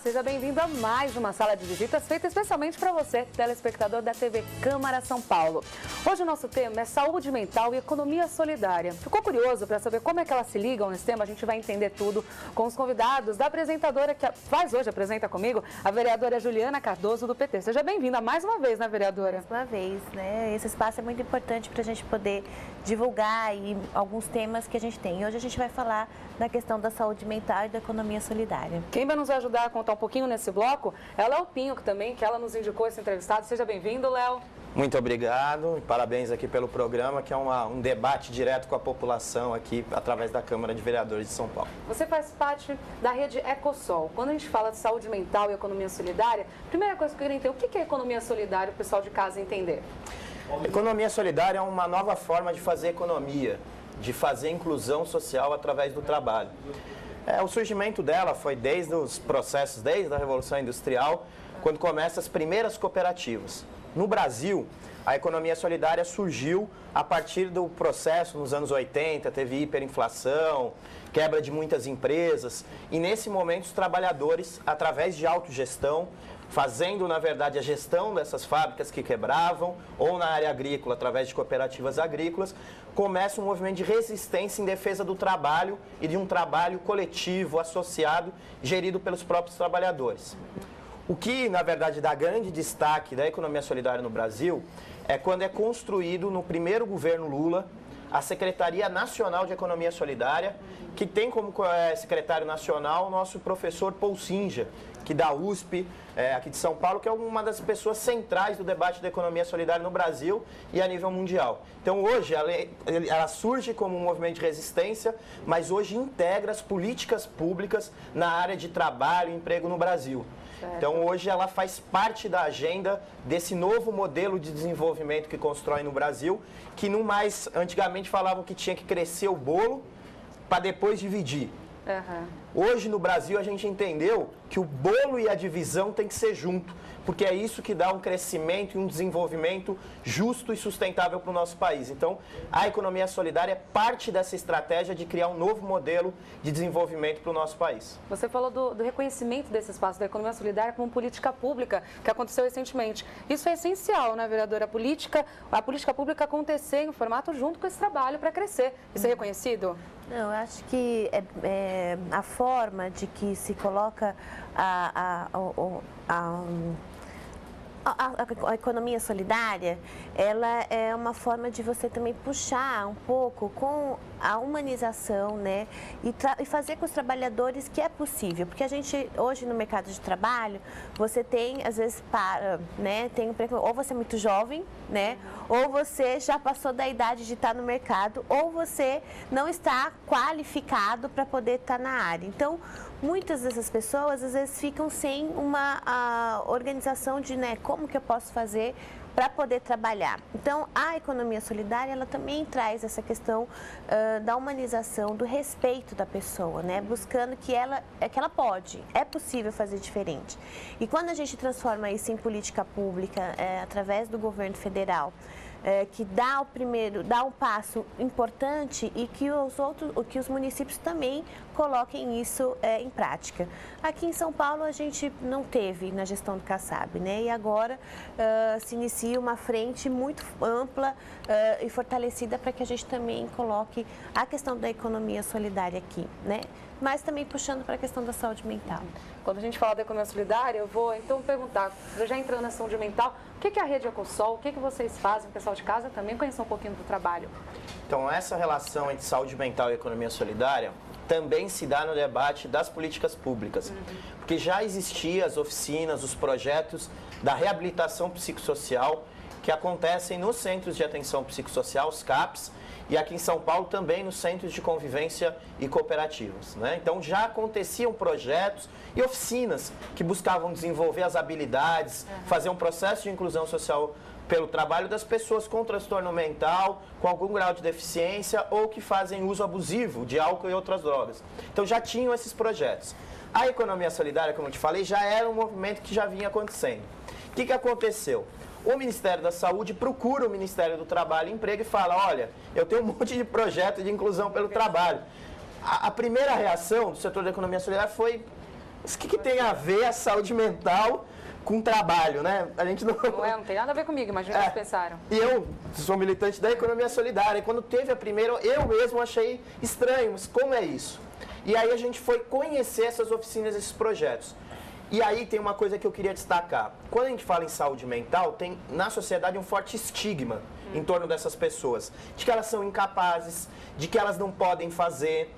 seja bem-vindo a mais uma sala de visitas feita especialmente para você, telespectador da TV Câmara São Paulo. Hoje o nosso tema é saúde mental e economia solidária. Ficou curioso para saber como é que elas se ligam nesse tema? A gente vai entender tudo com os convidados da apresentadora que apresenta comigo, a vereadora Juliana Cardoso do PT. Seja bem-vinda mais uma vez, né, vereadora? Mais uma vez, né? Esse espaço é muito importante para a gente poder divulgar aí alguns temas que a gente tem. Hoje a gente vai falar da questão da saúde mental e da economia solidária. Quem vai nos ajudar a contar um pouquinho nesse bloco é o Léo Pinho, que ela nos indicou esse entrevistado. Seja bem-vindo, Léo. Muito obrigado e parabéns aqui pelo programa, que é um debate direto com a população aqui através da Câmara de Vereadores de São Paulo. Você faz parte da rede Ecosol. Quando a gente fala de saúde mental e economia solidária, a primeira coisa que eu queria entender, o que é economia solidária, o pessoal de casa entender? Economia solidária é uma nova forma de fazer economia, de fazer inclusão social através do trabalho. O surgimento dela foi desde os processos, desde a Revolução Industrial, quando começam as primeiras cooperativas. No Brasil, a economia solidária surgiu a partir do processo nos anos 80, teve hiperinflação, quebra de muitas empresas, e nesse momento os trabalhadores, através de autogestão, fazendo, na verdade, a gestão dessas fábricas que quebravam, ou na área agrícola, através de cooperativas agrícolas, começa um movimento de resistência em defesa do trabalho e de um trabalho coletivo, associado, gerido pelos próprios trabalhadores. O que, na verdade, dá grande destaque da economia solidária no Brasil é quando é construído, no primeiro governo Lula, a Secretaria Nacional de Economia Solidária, que tem como secretário nacional o nosso professor Paul Singer, que da USP, aqui de São Paulo, que é uma das pessoas centrais do debate da economia solidária no Brasil e a nível mundial. Então, hoje, ela surge como um movimento de resistência, mas hoje integra as políticas públicas na área de trabalho e emprego no Brasil. Então, hoje ela faz parte da agenda desse novo modelo de desenvolvimento que constrói no Brasil, que não mais, antigamente falavam que tinha que crescer o bolo para depois dividir. Hoje no Brasil a gente entendeu que o bolo e a divisão tem que ser junto, porque é isso que dá um crescimento e um desenvolvimento justo e sustentável para o nosso país. Então, a economia solidária é parte dessa estratégia de criar um novo modelo de desenvolvimento para o nosso país. Você falou do reconhecimento desse espaço da economia solidária como política pública, que aconteceu recentemente. Isso é essencial, né, vereadora? A política pública acontecer em formato junto com esse trabalho para crescer. Isso é reconhecido? Não, eu acho que a forma de que se coloca a economia solidária, ela é uma forma de você também puxar um pouco com a humanização, né? E fazer com os trabalhadores que é possível. Porque a gente, hoje no mercado de trabalho, você tem, às vezes, ou você é muito jovem, né? Ou você já passou da idade de estar no mercado, ou você não está qualificado para poder estar na área. Então, muitas dessas pessoas, às vezes, ficam sem uma organização de, né, como que eu posso fazer para poder trabalhar. Então, a economia solidária, ela também traz essa questão da humanização, do respeito da pessoa, né? Buscando que ela pode, é possível fazer diferente. E quando a gente transforma isso em política pública, através do governo federal, que dá um passo importante e que os municípios também coloquem isso em prática. Aqui em São Paulo a gente não teve na gestão do Kassab, né? E agora se inicia uma frente muito ampla e fortalecida para que a gente também coloque a questão da economia solidária aqui, né? Mas também puxando para a questão da saúde mental. Quando a gente fala da economia solidária, eu vou então perguntar, já entrando na saúde mental, o que é a Rede Ecosol, o que vocês fazem, o pessoal de casa também conhecer um pouquinho do trabalho? Então, essa relação entre saúde mental e economia solidária também se dá no debate das políticas públicas, porque já existiam as oficinas, os projetos da reabilitação psicossocial que acontecem nos centros de atenção psicossocial, os CAPs, e aqui em São Paulo também nos centros de convivência e cooperativas, né? Então já aconteciam projetos e oficinas que buscavam desenvolver as habilidades, fazer um processo de inclusão social pelo trabalho das pessoas com transtorno mental, com algum grau de deficiência ou que fazem uso abusivo de álcool e outras drogas. Então já tinham esses projetos. A economia solidária, como eu te falei, já era um movimento que já vinha acontecendo. O que aconteceu? O Ministério da Saúde procura o Ministério do Trabalho e Emprego e fala, olha, eu tenho um monte de projeto de inclusão pelo trabalho. A primeira reação do setor da economia solidária foi Mas o que tem a ver a saúde mental com trabalho, né? A gente não tem nada a ver comigo, imagina o que eles pensaram. E eu sou militante da economia solidária. E quando teve a primeira, eu mesmo achei estranho, mas como é isso? E aí a gente foi conhecer essas oficinas, esses projetos. E aí tem uma coisa que eu queria destacar. Quando a gente fala em saúde mental, tem na sociedade um forte estigma em torno dessas pessoas. De que elas são incapazes, de que elas não podem fazer,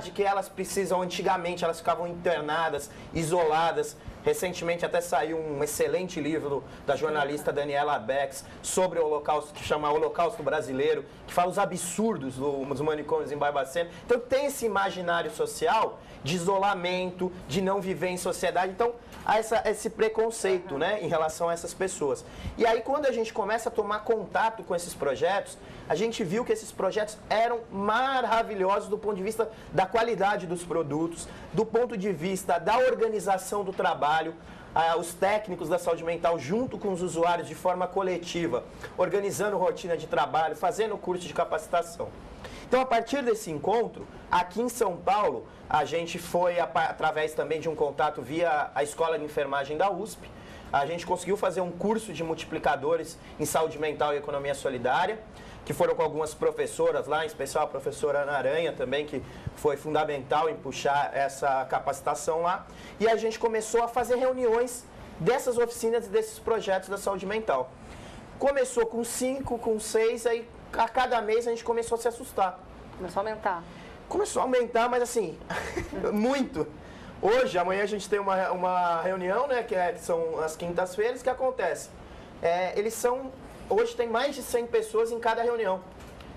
de que elas precisam, antigamente elas ficavam internadas, isoladas. Recentemente até saiu um excelente livro da jornalista Daniela Becks sobre o Holocausto, que chama Holocausto Brasileiro, que fala os absurdos dos manicômios em Barbacena. Então tem esse imaginário social de isolamento, de não viver em sociedade. Então há esse preconceito, né, em relação a essas pessoas. E aí quando a gente começa a tomar contato com esses projetos, a gente viu que esses projetos eram maravilhosos do ponto de vista da qualidade dos produtos, do ponto de vista da organização do trabalho, os técnicos da saúde mental junto com os usuários de forma coletiva, organizando rotina de trabalho, fazendo curso de capacitação. Então, a partir desse encontro, aqui em São Paulo, a gente foi, através também de um contato via a Escola de Enfermagem da USP, a gente conseguiu fazer um curso de multiplicadores em saúde mental e economia solidária, que foram com algumas professoras lá, em especial a professora Ana Aranha também, que foi fundamental em puxar essa capacitação lá. E a gente começou a fazer reuniões dessas oficinas e desses projetos da saúde mental. Começou com 5, com 6, aí a cada mês a gente começou a se assustar. Começou a aumentar. Começou a aumentar, mas assim, muito. Hoje, amanhã a gente tem uma reunião, né, que são as quintas-feiras, que acontece. Hoje tem mais de 100 pessoas em cada reunião.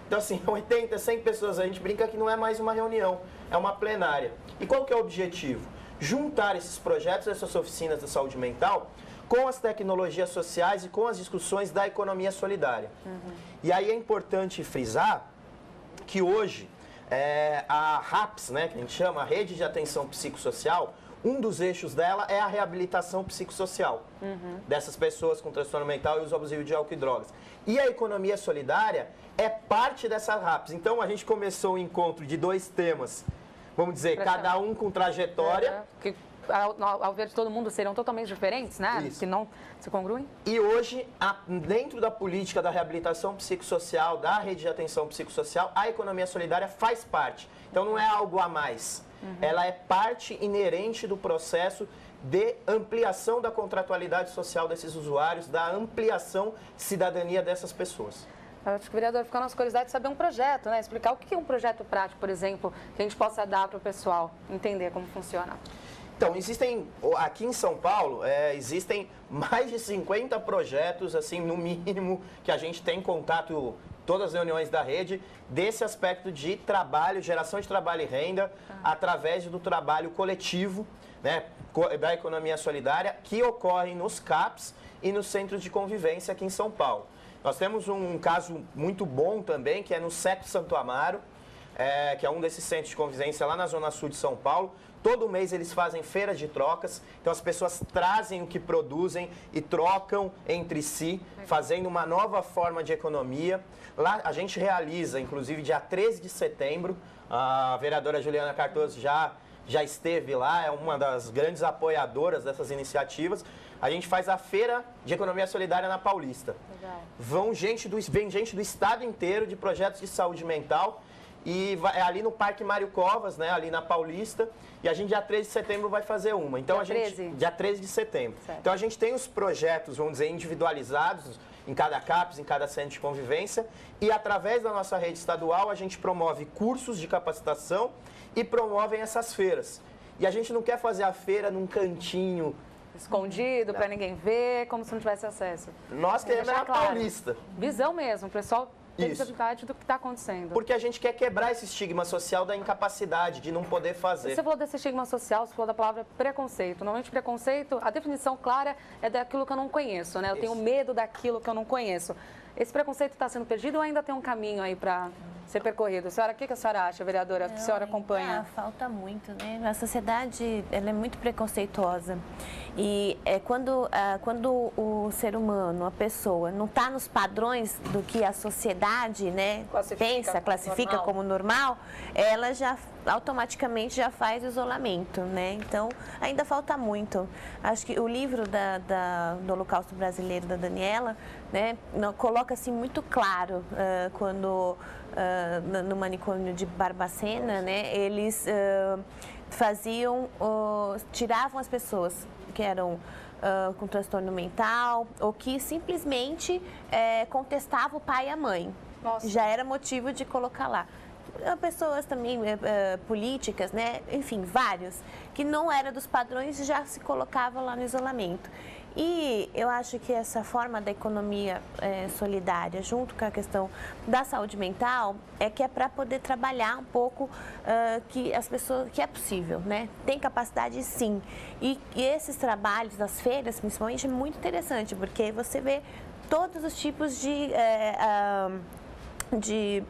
Então, assim, 80, 100 pessoas, a gente brinca que não é mais uma reunião, é uma plenária. E qual que é o objetivo? Juntar esses projetos, essas oficinas da saúde mental, com as tecnologias sociais e com as discussões da economia solidária. E aí é importante frisar que hoje a RAPS, né, que a gente chama, a Rede de Atenção Psicossocial, um dos eixos dela é a reabilitação psicossocial dessas pessoas com transtorno mental e uso abusivo de álcool e drogas. E a economia solidária é parte dessa RAPS. Então, a gente começou o encontro de 2 temas, vamos dizer, cada um com trajetória. Que, ao ver de todo mundo, seriam totalmente diferentes, né? Isso. Que não se congruem. E hoje, dentro da política da reabilitação psicossocial, da rede de atenção psicossocial, a economia solidária faz parte. Então, não é algo a mais. Ela é parte inerente do processo de ampliação da contratualidade social desses usuários, da ampliação de cidadania dessas pessoas. Eu acho que o vereador fica a nossa curiosidade de saber um projeto, né? Explicar o que é um projeto prático, por exemplo, que a gente possa dar para o pessoal entender como funciona. Então, aqui em São Paulo, existem mais de 50 projetos, assim, no mínimo, que a gente tem contato, todas as reuniões da rede, desse aspecto de trabalho, geração de trabalho e renda, através do trabalho coletivo, né, da economia solidária, que ocorre nos CAPs e nos centros de convivência aqui em São Paulo. Nós temos um caso muito bom também, que é no CEP Santo Amaro, que é um desses centros de convivência lá na Zona Sul de São Paulo. Todo mês eles fazem feiras de trocas, então as pessoas trazem o que produzem e trocam entre si, fazendo uma nova forma de economia. Lá a gente realiza, inclusive dia 13 de setembro, a vereadora Juliana Cardoso já esteve lá, é uma das grandes apoiadoras dessas iniciativas. A gente faz a Feira de Economia Solidária na Paulista. Legal. Vem gente do estado inteiro de projetos de saúde mental. E é ali no Parque Mário Covas, né, ali na Paulista, e a gente dia 13 de setembro vai fazer uma. Então, dia 13 de setembro. Certo. Então a gente tem os projetos, vamos dizer, individualizados em cada CAPS, em cada centro de convivência, e através da nossa rede estadual a gente promove cursos de capacitação e promovem essas feiras. E a gente não quer fazer a feira num cantinho escondido, para ninguém ver, como se não tivesse acesso. Nós queremos a Paulista. Visão mesmo, o pessoal tem visibilidade do que está acontecendo. Porque a gente quer quebrar esse estigma social da incapacidade, de não poder fazer. Você falou desse estigma social, você falou da palavra preconceito. Normalmente, preconceito, a definição clara é daquilo que eu não conheço, né? Eu tenho medo daquilo que eu não conheço. Esse preconceito está sendo perdido ou ainda tem um caminho aí para ser percorrido? O que a senhora acha, vereadora, que a senhora acompanha? Falta muito, né? A sociedade ela é muito preconceituosa. E quando o ser humano, a pessoa, não está nos padrões do que a sociedade sociedade, né, classifica normal. como normal, ela já automaticamente já faz isolamento, né? Então, ainda falta muito. Acho que o livro do Holocausto Brasileiro, da Daniela, né, coloca assim muito claro quando no manicômio de Barbacena, né, eles tiravam as pessoas que eram com transtorno mental ou que simplesmente contestavam o pai e a mãe. Nossa. Já era motivo de colocar lá. Pessoas também políticas, né? Enfim, vários, que não era dos padrões e já se colocavam lá no isolamento. E eu acho que essa forma da economia solidária, junto com a questão da saúde mental, que é para poder trabalhar um pouco que as pessoas, que é possível, né? Tem capacidade, sim. E esses trabalhos das feiras, principalmente, é muito interessante, porque você vê todos os tipos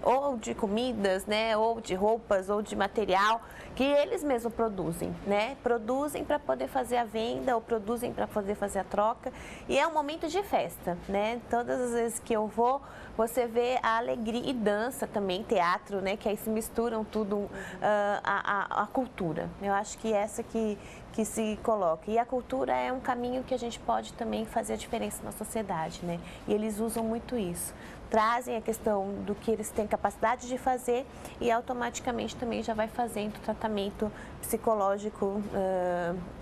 ou de comidas, né, ou de roupas, ou de material que eles mesmos produzem, né? Produzem para poder fazer a venda ou produzem para poder fazer a troca. E é um momento de festa, né? Todas as vezes que eu vou, você vê a alegria e dança também, teatro, né? Que aí se misturam tudo a cultura. Eu acho que essa que se coloca. E a cultura é um caminho que a gente pode também fazer a diferença na sociedade, né? E eles usam muito isso. Trazem a questão do que eles têm capacidade de fazer e automaticamente também já vai fazendo tratamento psicológico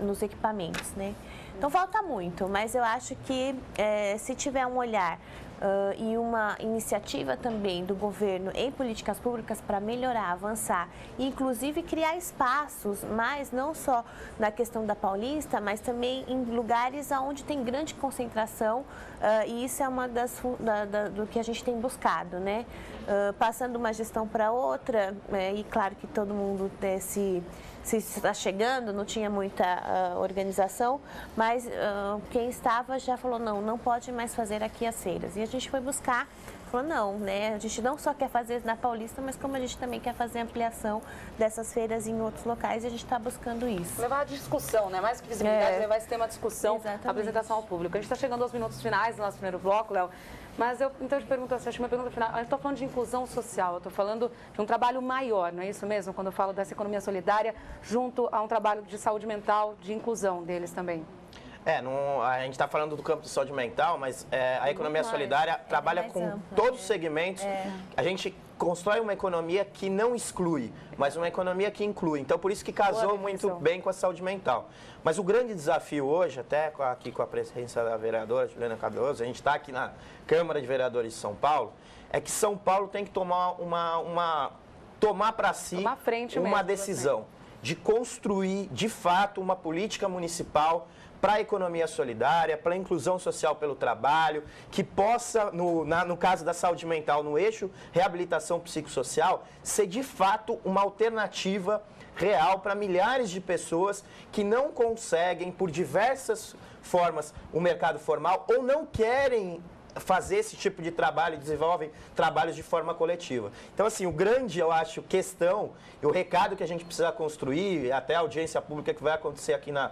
nos equipamentos, né? Então falta muito, mas eu acho que se tiver um olhar e uma iniciativa também do governo em políticas públicas para melhorar, avançar e inclusive criar espaços, mas não só na questão da Paulista, mas também em lugares onde tem grande concentração e isso é uma do que a gente tem buscado, né? Passando uma gestão para outra e claro que todo mundo se está chegando, não tinha muita organização, mas quem estava já falou, não pode mais fazer aqui as feiras. E a gente foi buscar, falou, não, né? A gente não só quer fazer na Paulista, mas como a gente também quer fazer ampliação dessas feiras em outros locais, e a gente está buscando isso. Levar a discussão, né? Mais que visibilidade, levar esse tema à discussão, a apresentação ao público. A gente está chegando aos minutos finais do nosso primeiro bloco, Léo. Mas então eu te pergunto assim, acho que minha pergunta final, eu estou falando de inclusão social, eu estou falando de um trabalho maior, não é isso mesmo? Quando eu falo dessa economia solidária, junto a um trabalho de saúde mental, de inclusão deles também. A gente está falando do campo de saúde mental, mas a economia solidária trabalha com ampla, todos os segmentos. A gente constrói uma economia que não exclui, mas uma economia que inclui. Então, por isso que casou muito bem com a saúde mental. Mas o grande desafio hoje, até aqui com a presença da vereadora Juliana Cardoso, a gente está aqui na Câmara de Vereadores de São Paulo, é que São Paulo tem que tomar para si uma decisão de construir, de fato, uma política municipal para a economia solidária, para a inclusão social pelo trabalho, que possa, no caso da saúde mental, no eixo reabilitação psicossocial, ser de fato uma alternativa real para milhares de pessoas que não conseguem, por diversas formas, o mercado formal ou não querem fazer esse tipo de trabalho e desenvolvem trabalhos de forma coletiva. Então, assim, o grande, eu acho, questão e o recado que a gente precisa construir, até a audiência pública que vai acontecer aqui na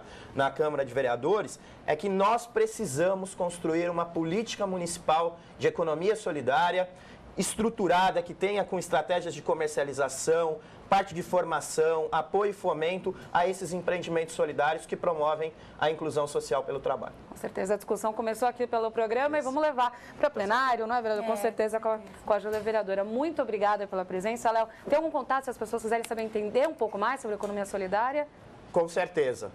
Câmara de Vereadores, é que nós precisamos construir uma política municipal de economia solidária, estruturada, que tenha com estratégias de comercialização, parte de formação, apoio e fomento a esses empreendimentos solidários que promovem a inclusão social pelo trabalho. Com certeza, a discussão começou aqui pelo programa e vamos levar para plenário, não é, vereador? Com certeza, com a ajuda da vereadora. Muito obrigada pela presença. Léo, tem algum contato, se as pessoas quiserem saber entender um pouco mais sobre a economia solidária? Com certeza.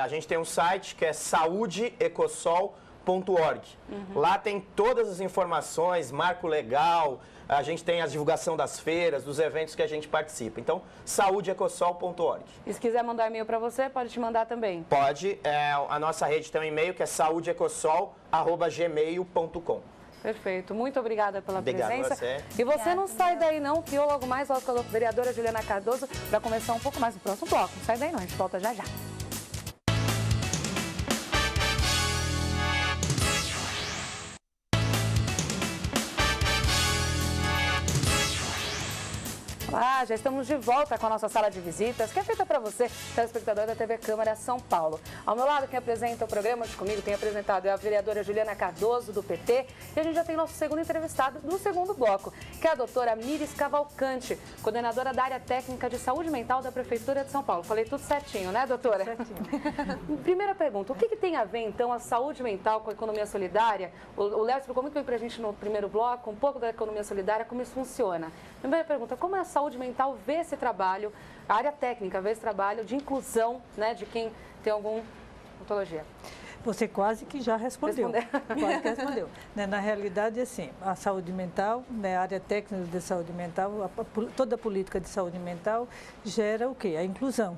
A gente tem um site que é saudeecosol.org. Lá tem todas as informações, marco legal, a gente tem a divulgação das feiras, dos eventos que a gente participa. Então, saudeecosol.org. E se quiser mandar e-mail para você, pode te mandar também? Pode. A nossa rede tem um e-mail que é saudeecosol@gmail.com. Perfeito. Muito obrigada pela presença. Você. E você não sai daí não, que eu logo mais volto com a vereadora Juliana Cardoso para conversar um pouco mais no próximo bloco. Não sai daí não, a gente volta já já. Olá, já estamos de volta com a nossa sala de visitas, que é feita para você, telespectador da TV Câmara São Paulo. Ao meu lado, quem apresenta o programa comigo, tem apresentado é a vereadora Juliana Cardoso, do PT, e a gente já tem nosso segundo entrevistado do segundo bloco, que é a doutora Miris Cavalcante, coordenadora da área técnica de saúde mental da Prefeitura de São Paulo. Falei tudo certinho, né, doutora? Certinho. Primeira pergunta, o que tem a ver, então, a saúde mental com a economia solidária? O Léo explicou muito bem para a gente no primeiro bloco, um pouco da economia solidária, como isso funciona. Primeira pergunta, como é a saúde mental vê esse trabalho, a área técnica vê esse trabalho de inclusão, né, de quem tem alguma patologia? Você quase que já respondeu. Quase que respondeu. Na realidade, assim, a saúde mental, a área técnica de saúde mental, toda a política de saúde mental gera o quê? A inclusão.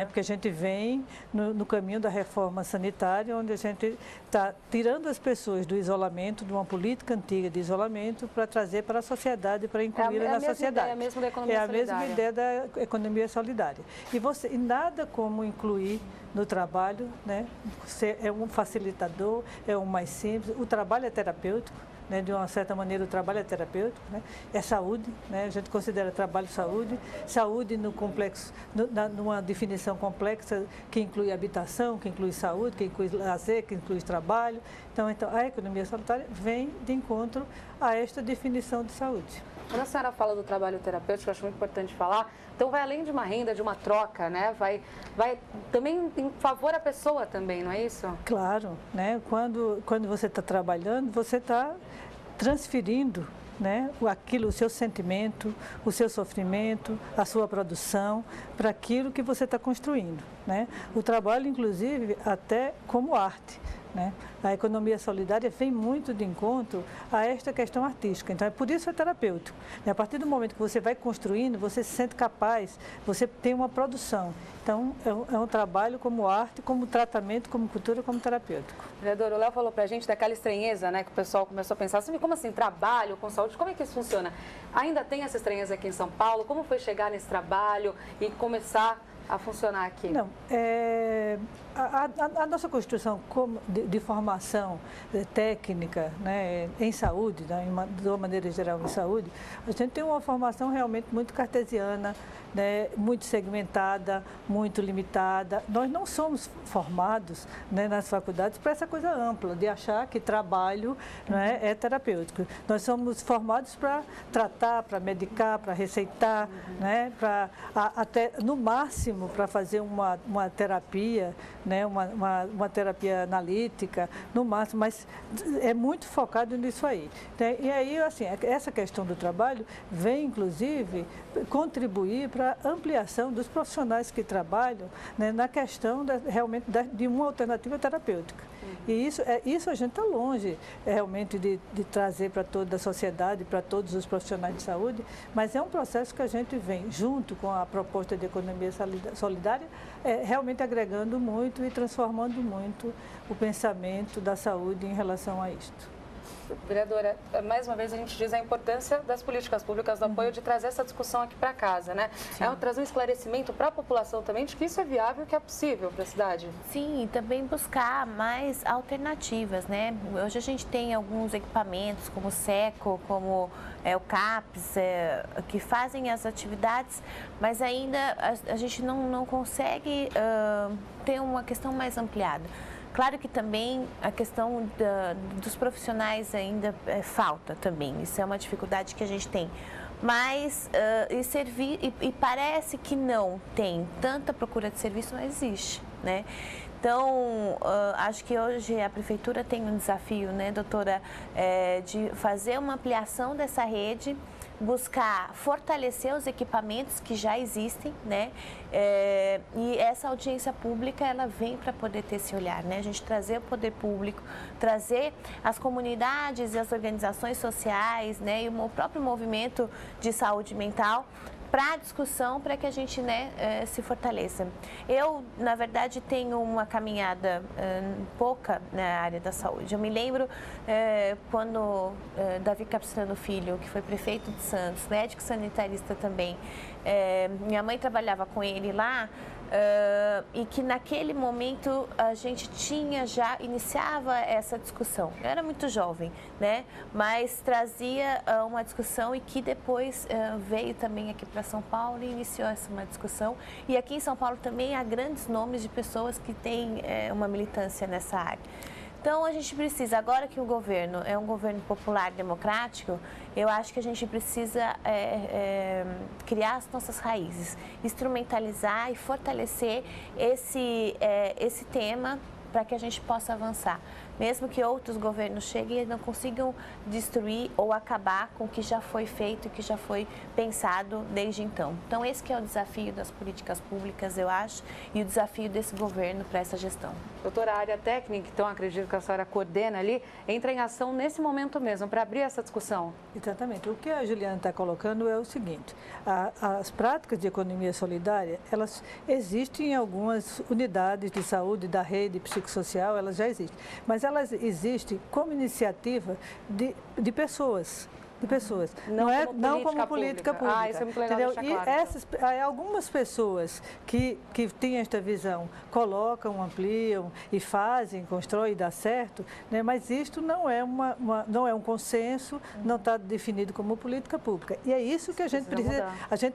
Porque a gente vem no caminho da reforma sanitária, onde a gente está tirando as pessoas do isolamento, de uma política antiga de isolamento, para trazer para a sociedade, para incluir na sociedade. É a mesma ideia da economia solidária. É a mesma ideia da economia solidária. E nada como incluir no trabalho, Você é um facilitador, é um mais simples. O trabalho é terapêutico. De uma certa maneira, o trabalho é terapêutico, é saúde, a gente considera trabalho saúde no complexo, numa definição complexa que inclui habitação, que inclui saúde, que inclui lazer, que inclui trabalho. Então, a economia solidária vem de encontro a esta definição de saúde. Quando a senhora fala do trabalho terapêutico, eu acho muito importante falar, então vai além de uma renda, de uma troca, vai também em favor da pessoa também, não é isso? Claro, quando você está trabalhando, você está transferindo o seu sentimento, o seu sofrimento, a sua produção, para aquilo que você está construindo. O trabalho, inclusive, até como arte. A economia solidária vem muito de encontro a esta questão artística. Então, por isso é terapêutico. A partir do momento que você vai construindo, você se sente capaz, você tem uma produção. Então, é um trabalho como arte, como tratamento, como cultura, como terapêutico. Vereador, o Léo falou pra gente daquela estranheza, que o pessoal começou a pensar, como assim, trabalho com saúde, como é que isso funciona? Ainda tem essa estranheza aqui em São Paulo? Como foi chegar nesse trabalho e começar a funcionar aqui? Não, a nossa construção de formação técnica em saúde, de uma maneira geral em saúde, a gente tem uma formação realmente muito cartesiana, muito segmentada, muito limitada. Nós não somos formados nas faculdades para essa coisa ampla, de achar que trabalho é terapêutico. Nós somos formados para tratar, para medicar, para receitar, para até, no máximo, para fazer uma terapia, uma terapia analítica, no máximo, mas é muito focado nisso aí. E aí, assim, essa questão do trabalho vem, inclusive, contribuir para a ampliação dos profissionais que trabalham na questão realmente de uma alternativa terapêutica. E isso a gente está longe realmente de trazer para toda a sociedade, para todos os profissionais de saúde, mas é um processo que a gente vem, junto com a proposta de economia solidária, realmente agregando muito e transformando muito o pensamento da saúde em relação a isto. Vereadora, mais uma vez a gente diz a importância das políticas públicas do apoio de trazer essa discussão aqui para casa, trazer um esclarecimento para a população também de que isso é viável e que é possível para a cidade. Sim, e também buscar mais alternativas, Hoje a gente tem alguns equipamentos como o SECO, como o CAPS, que fazem as atividades, mas ainda a gente não consegue ter uma questão mais ampliada. Claro que também a questão dos profissionais ainda falta também, isso é uma dificuldade que a gente tem. Mas e parece que não tem tanta procura de serviço, mas existe, Então, acho que hoje a Prefeitura tem um desafio, doutora, de fazer uma ampliação dessa rede, buscar fortalecer os equipamentos que já existem, e essa audiência pública, ela vem para poder ter esse olhar, A gente trazer o poder público, trazer as comunidades e as organizações sociais, e o próprio movimento de saúde mental para a discussão, para que a gente se fortaleça. Eu, na verdade, tenho uma caminhada pouca na área da saúde. Eu me lembro quando Davi Capistrano Filho, que foi prefeito de Santos, médico sanitarista também, minha mãe trabalhava com ele lá, e que naquele momento a gente iniciava essa discussão. Eu era muito jovem, né? Mas trazia uma discussão e que depois veio também aqui para São Paulo e iniciou uma discussão. E aqui em São Paulo também há grandes nomes de pessoas que têm uma militância nessa área. Então, a gente precisa, agora que o governo é um governo popular democrático, eu acho que a gente precisa criar as nossas raízes, instrumentalizar e fortalecer esse tema para que a gente possa avançar. Mesmo que outros governos cheguem e não consigam destruir ou acabar com o que já foi feito e que já foi pensado desde então. Então, esse que é o desafio das políticas públicas, eu acho, e o desafio desse governo para essa gestão. Doutora, a área técnica, então, acredito que a senhora coordena ali, entra em ação nesse momento mesmo, para abrir essa discussão. Exatamente. O que a Juliana está colocando é o seguinte, as práticas de economia solidária, elas existem em algumas unidades de saúde da rede psicossocial, elas já existem, mas elas existem como iniciativa de pessoas. Não como política pública. Isso é muito legal deixar claro. E algumas pessoas que têm esta visão colocam, ampliam e fazem, constroem e dá certo, né? Mas isto não é um consenso, não está definido como política pública. E é isso que a gente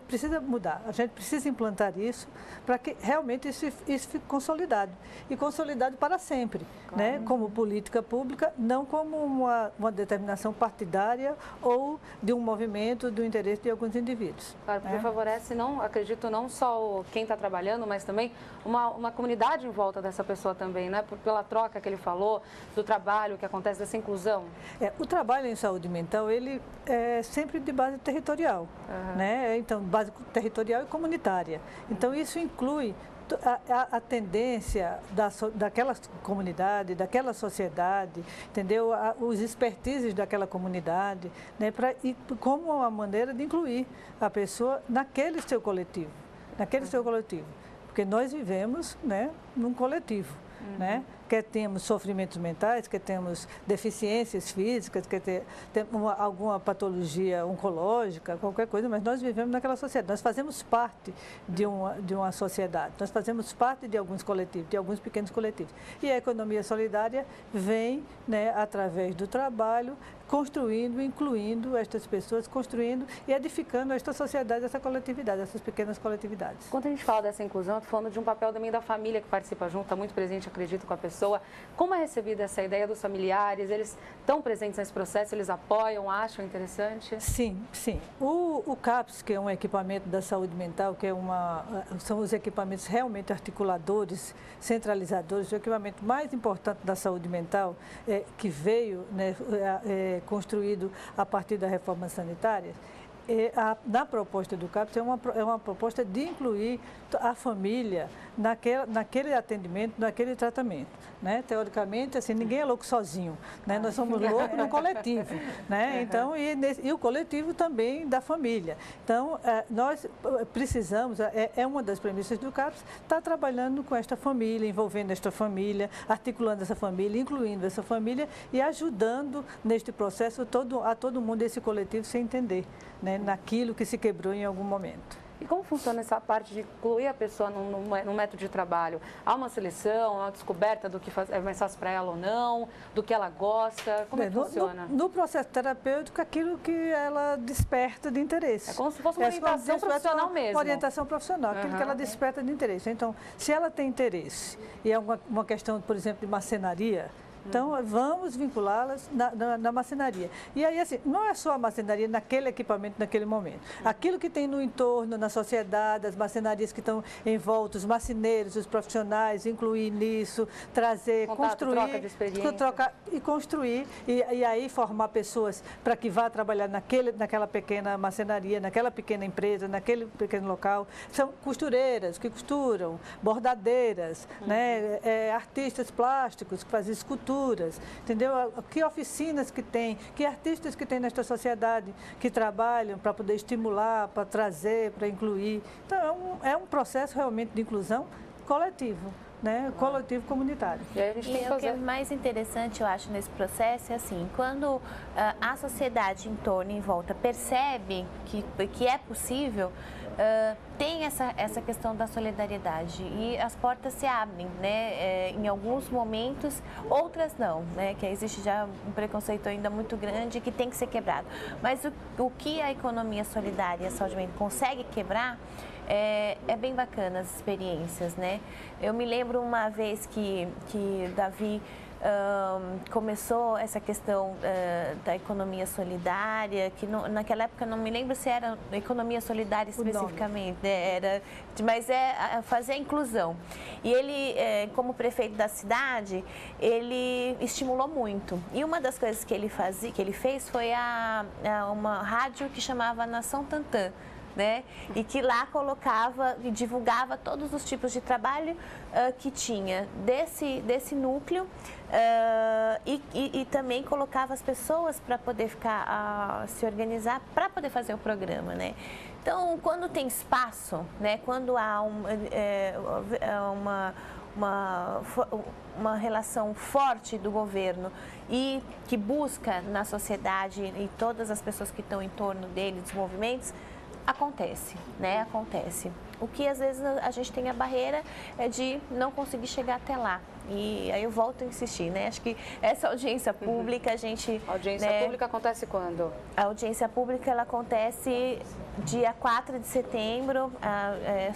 precisa mudar. A gente precisa implantar isso para que realmente isso fique consolidado. E consolidado para sempre, claro, né? Como política pública, não como uma determinação partidária ou de um movimento do interesse de alguns indivíduos. Claro, porque favorece, acredito, não só quem está trabalhando, mas também uma comunidade em volta dessa pessoa também, né? Pela troca que ele falou, do trabalho que acontece, dessa inclusão. O trabalho em saúde mental, ele é sempre de base territorial, né? Então, base territorial e comunitária. Então, isso inclui a tendência daquela comunidade, daquela sociedade, entendeu? Os expertises daquela comunidade, né? Como uma maneira de incluir a pessoa naquele seu coletivo, porque nós vivemos, né, num coletivo, né? Quer temos sofrimentos mentais, quer temos deficiências físicas, quer ter alguma patologia oncológica, qualquer coisa, mas nós vivemos naquela sociedade, nós fazemos parte de uma sociedade, nós fazemos parte de alguns coletivos, de alguns pequenos coletivos. E a economia solidária vem, né, através do trabalho, construindo, incluindo estas pessoas, construindo e edificando esta sociedade, essa coletividade, essas pequenas coletividades. Quando a gente fala dessa inclusão, eu estou falando de um papel também da família que participa junto, está muito presente, acredito, com a pessoa. Como é recebida essa ideia dos familiares? Eles estão presentes nesse processo? Eles apoiam, acham interessante? Sim. O CAPS, que é um equipamento da saúde mental, são os equipamentos realmente articuladores, centralizadores, o equipamento mais importante da saúde mental, que veio, né, construído a partir da reforma sanitária. Na proposta do CAPS é uma proposta de incluir a família naquele atendimento, naquele tratamento, né? Teoricamente, assim, ninguém é louco sozinho, né? Nós somos loucos no coletivo, né? Então, e o coletivo também da família. Então, nós precisamos, é uma das premissas do CAPS, estar trabalhando com esta família, envolvendo esta família, articulando essa família, incluindo essa família e ajudando neste processo a todo mundo, esse coletivo, se entender, né, naquilo que se quebrou em algum momento. E como funciona essa parte de incluir a pessoa no método de trabalho? Há uma seleção, uma descoberta do que é mais fácil para ela ou não, do que ela gosta? Como é que funciona? No processo terapêutico, aquilo que ela desperta de interesse. É como se fosse uma orientação profissional mesmo. Uma orientação profissional, aquilo que ela desperta de interesse. Então, se ela tem interesse e é uma questão, por exemplo, de marcenaria, então, vamos vinculá-las na marcenaria. E aí, assim, não é só a marcenaria naquele equipamento, naquele momento. Aquilo que tem no entorno, na sociedade, as marcenarias que estão em volta, os marceneiros, os profissionais, incluir nisso, trazer, construir, troca de experiência. trocar e construir. E aí formar pessoas para que vá trabalhar naquela pequena marcenaria, naquela pequena empresa, naquele pequeno local. São costureiras que costuram, bordadeiras, né? Artistas plásticos que fazem escultura. Entendeu? Que oficinas que tem, que artistas que tem nesta sociedade que trabalham para poder estimular, para trazer, para incluir. Então, é um processo realmente de inclusão coletivo, né? Coletivo comunitário. E o que é mais interessante, eu acho, nesse processo é assim, quando a sociedade em torno, em volta, percebe que é possível, tem essa questão da solidariedade e as portas se abrem, né? Em alguns momentos, outras não, né? Que existe já um preconceito ainda muito grande que tem que ser quebrado. Mas o que a economia solidária e a saúde mental consegue quebrar é bem bacana as experiências, né? Eu me lembro uma vez que Davi começou essa questão da economia solidária, que naquela época não me lembro se era economia solidária especificamente, mas fazer a inclusão. E ele, como prefeito da cidade, ele estimulou muito. E uma das coisas que ele fez foi uma rádio que chamava Nação Tantã, né? E que lá colocava e divulgava todos os tipos de trabalho que tinha desse núcleo e também colocava as pessoas para poder se organizar para poder fazer o programa, né? Então, quando tem espaço, né? Quando há uma relação forte do governo e que busca na sociedade e todas as pessoas que estão em torno dele, dos movimentos, acontece, né? Acontece. O que às vezes a gente tem a barreira é de não conseguir chegar até lá. E aí eu volto a insistir, né? Acho que essa audiência pública, a gente... A audiência pública acontece quando? A audiência pública, ela acontece dia 4 de setembro,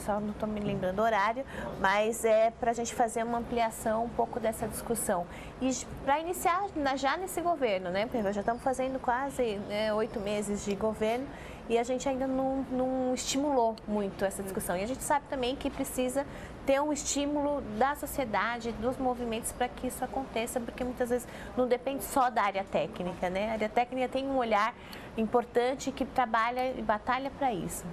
só não estou me lembrando o horário, mas é para a gente fazer uma ampliação um pouco dessa discussão. E para iniciar já nesse governo, né? Porque já estamos fazendo quase 8 meses de governo, e a gente ainda não estimulou muito essa discussão. E a gente sabe também que precisa ter um estímulo da sociedade, dos movimentos para que isso aconteça, porque muitas vezes não depende só da área técnica, né? A área técnica tem um olhar importante que trabalha e batalha para isso.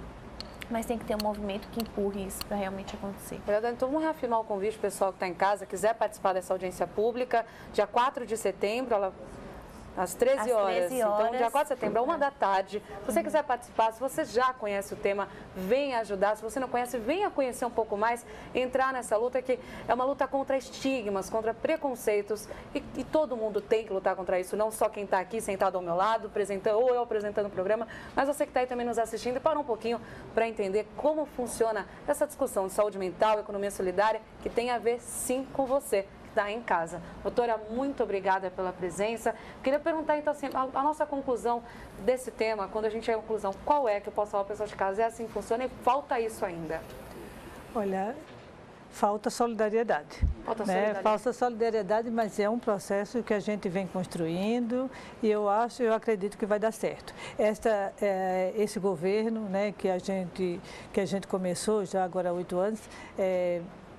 Mas tem que ter um movimento que empurre isso para realmente acontecer. Então vamos reafirmar o convite, pessoal que está em casa, quiser participar dessa audiência pública, dia 4 de setembro, às 13 horas. Então, dia 4 de setembro, 1 da tarde. Se você quiser participar, se você já conhece o tema, venha ajudar. Se você não conhece, venha conhecer um pouco mais, entrar nessa luta que é uma luta contra estigmas, contra preconceitos. E todo mundo tem que lutar contra isso, não só quem está aqui sentado ao meu lado, ou eu apresentando o programa, mas você que está aí também nos assistindo e para um pouquinho para entender como funciona essa discussão de saúde mental, economia solidária, que tem a ver sim com você. Está em casa. Doutora, muito obrigada pela presença. Queria perguntar, então, assim, a nossa conclusão desse tema, quando a gente chega à conclusão, qual é que eu posso falar para pessoas de casa? É assim que funciona e falta isso ainda? Olha, falta solidariedade. Falta solidariedade, mas é um processo que a gente vem construindo e eu acredito que vai dar certo. Esse governo, né, que a gente começou já agora há 8 anos,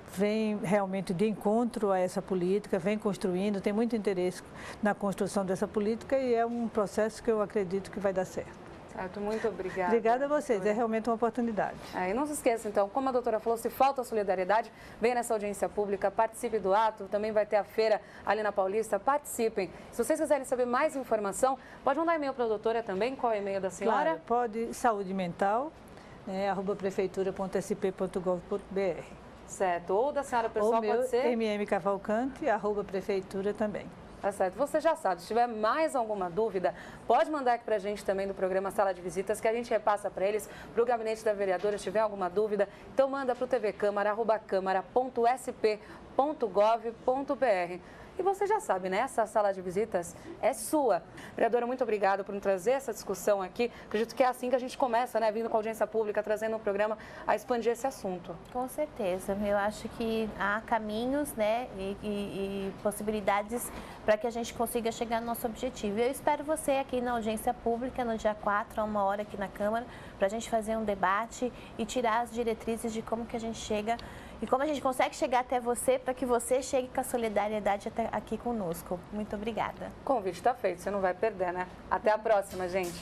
vem realmente de encontro a essa política, vem construindo, tem muito interesse na construção dessa política e é um processo que eu acredito que vai dar certo. Certo, muito obrigada. Obrigada a vocês, é realmente uma oportunidade. E não se esqueça, então, como a doutora falou, se falta solidariedade, venha nessa audiência pública, participe do ato, também vai ter a feira ali na Paulista, participem. Se vocês quiserem saber mais informação, pode mandar e-mail para a doutora também, qual é o e-mail da senhora? Claro, pode, saúde mental, @prefeitura.sp.gov.br. Certo, ou da senhora pessoal, pode ser? mmcavalcante, @prefeitura também. Tá certo, você já sabe, se tiver mais alguma dúvida, pode mandar aqui pra gente também do programa Sala de Visitas, que a gente repassa para eles, para o gabinete da vereadora, se tiver alguma dúvida, então manda para o tvcâmara@câmara.sp.gov.br. E você já sabe, né? Essa sala de visitas é sua. Vereadora, muito obrigada por nos trazer essa discussão aqui. Acredito que é assim que a gente começa, né? Vindo com a audiência pública, trazendo um programa a expandir esse assunto. Com certeza. Eu acho que há caminhos, né? E possibilidades para que a gente consiga chegar no nosso objetivo. Eu espero você aqui na audiência pública, no dia 4, a 1 hora aqui na Câmara, para a gente fazer um debate e tirar as diretrizes de como que a gente chega e como a gente consegue chegar até você para que você chegue com a solidariedade até aqui conosco. Muito obrigada. O convite está feito, você não vai perder, né? Até a próxima, gente.